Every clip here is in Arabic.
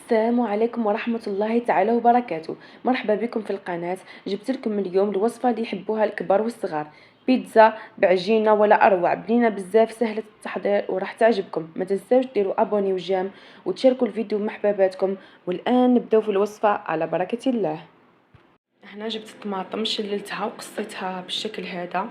السلام عليكم ورحمة الله تعالى وبركاته. مرحبا بكم في القناة. جبت لكم اليوم الوصفة اللي يحبوها الكبار والصغار، بيتزا بعجينة ولا أروع، بنينة بزاف، سهلة التحضير وراح تعجبكم. ما تنساوش ديروا ابوني وجيم وتشاركوا الفيديو مع حباباتكم. والآن نبداو في الوصفة على بركة الله. هنا جبت الطماطم، شللتها وقصيتها بالشكل هذا.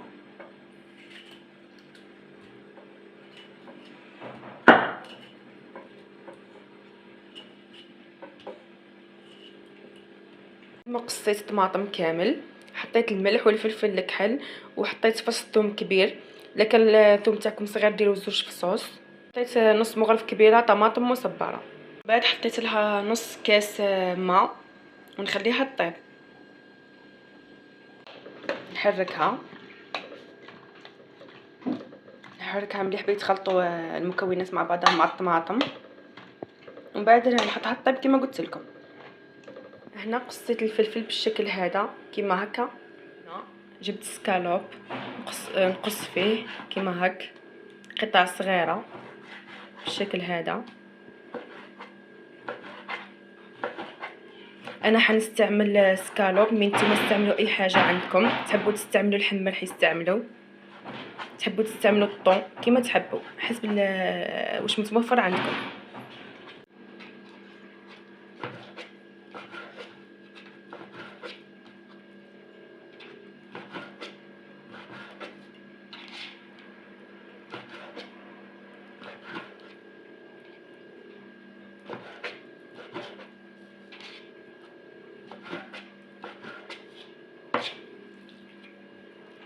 ما قصيت الطماطم كامل، حطيت الملح والفلفل الكحل وحطيت فص ثوم كبير، لكن الثوم تاعكم صغير ديروا زوج فصوص. حطيت نص مغرف كبيره طماطم مصبره، بعد حطيت لها نص كاس ماء ونخليها تطيب. نحركها مليح بيتخلطوا المكونات مع بعضها مع الطماطم، ومن بعد نحطها تطيب كما قلت لكم. هنا قصيت الفلفل بالشكل هذا كيما هكا. جبت سكالوب نقص فيه كيما هك قطع صغيره بالشكل هذا. انا حنستعمل سكالوب، من نتوما استعملوا اي حاجه عندكم. تحبوا تستعملوا اللحم راح يستعملوا، تحبوا تستعملوا الطون كيما تحبوا حسب واش متوفر عندكم.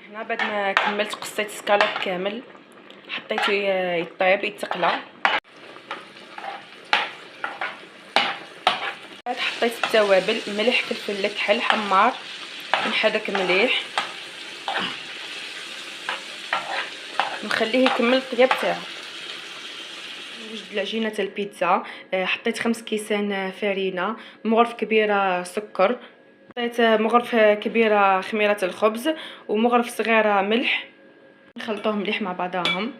هنا بعد ما كملت قصيت سكالوب كامل، حطيته يطيب يتقلى. بعد حطيت التوابل، ملح فلفل كحل حمار، نحرك مليح نخليه يكمل الطياب تاعو. نوجد العجينه تاع البيتزا. حطيت 5 كيسان فرينه، مغرف كبيره سكر، حطيت مغرف كبيره خميره الخبز ومغرف صغيره ملح، نخلطوهم مليح مع بعضاهم.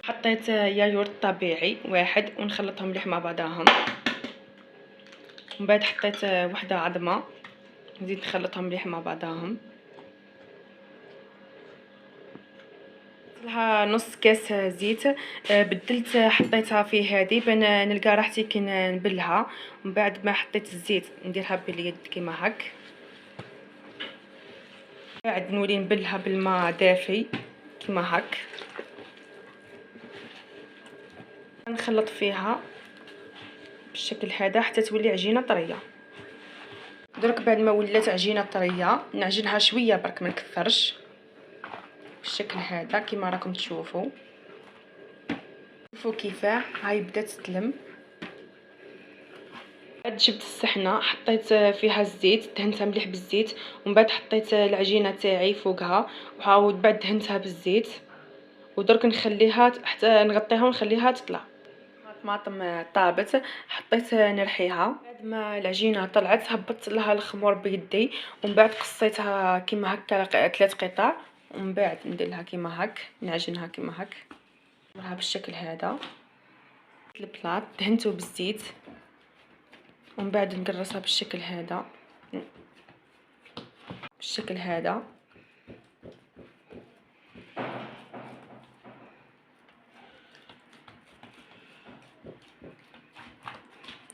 حطيت ياغورت طبيعي واحد ونخلطهم مليح مع بعضاهم. ومن بعد حطيت وحده عظمه، نزيد نخلطهم مليح مع بعضاهم. لها نص كاس زيت، بدلت حطيتها في هذه بان نلقى راحتي كي نبلها. ومن بعد ما حطيت الزيت نديرها باليد كيما هك، بعد نولي نبلها بالماء دافي كيما هك، نخلط فيها بالشكل هذا حتى تولي عجينه طريه. درك بعد ما ولات عجينه طريه نعجنها شويه برك ما نكثرش بالشكل هذا كيما راكم تشوفوا. شوفوا كيفاه هاي بدات تلم. بعد جبت الصحنه حطيت فيها الزيت، دهنتها مليح بالزيت، ومن بعد حطيت العجينه تاعي فوقها وعاود بعد دهنتها بالزيت. ودرك نخليها حتى نغطيها ونخليها تطلع. الطماطم طابت، حطيت نرحيها. بعد ما العجينه طلعت هبطت لها الخمور بيدي، ومن بعد قصيتها كيما هكا 3 قطع، ومن بعد ندير لها كيما هك، نعجنها كيما هك، نديرها بالشكل هذا. البلاط دهنته بالزيت، ومن بعد نقرصها بالشكل هذا بالشكل هذا.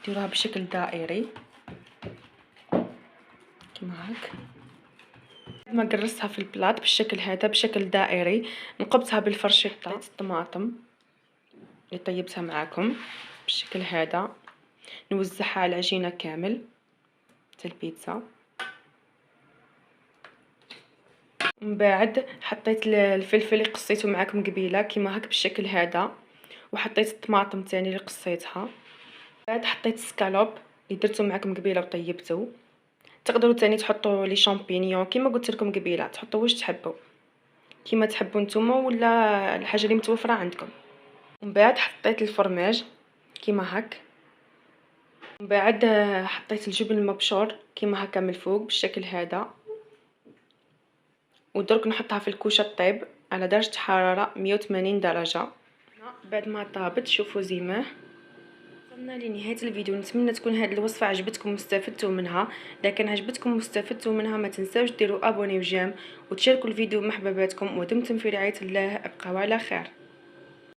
ديروها بشكل دائري كيما هك. ما قرصتها في البلاط بالشكل هذا بشكل دائري، نقبتها بالفرشيطه. الطماطم اللي طيبتها معاكم بالشكل هذا، نوزعها على العجينه كامل تاع البيتزا. من بعد حطيت الفلفل اللي قصيته معاكم قبيله كيما هك بالشكل هذا، وحطيت الطماطم تاني اللي قصيتها. بعد حطيت السكالوب اللي درتو معاكم قبيله وطيبته. تقدروا تاني تحطوا لي شامبينيون كيما قلت لكم قبيله، تحطوا واش تحبوا كيما تحبوا نتوما ولا الحاجه اللي متوفره عندكم. ومن بعد حطيت الفرماج كيما هك. من بعد حطيت الجبن المبشور كيما هكا من الفوق بالشكل هذا. ودرك نحطها في الكوشه طيب على درجه حراره 180 درجه. بعد ما طابت شوفوا زيماه. وصلنا لنهايه الفيديو. نتمنى تكون هذه الوصفه عجبتكم واستفدتوا منها. اذا كان عجبتكم واستفدتوا منها ما تنساوش ديروا ابوني وجيم وتشاركوا الفيديو مع حباباتكم. ودمتم في رعايه الله. ابقوا على خير.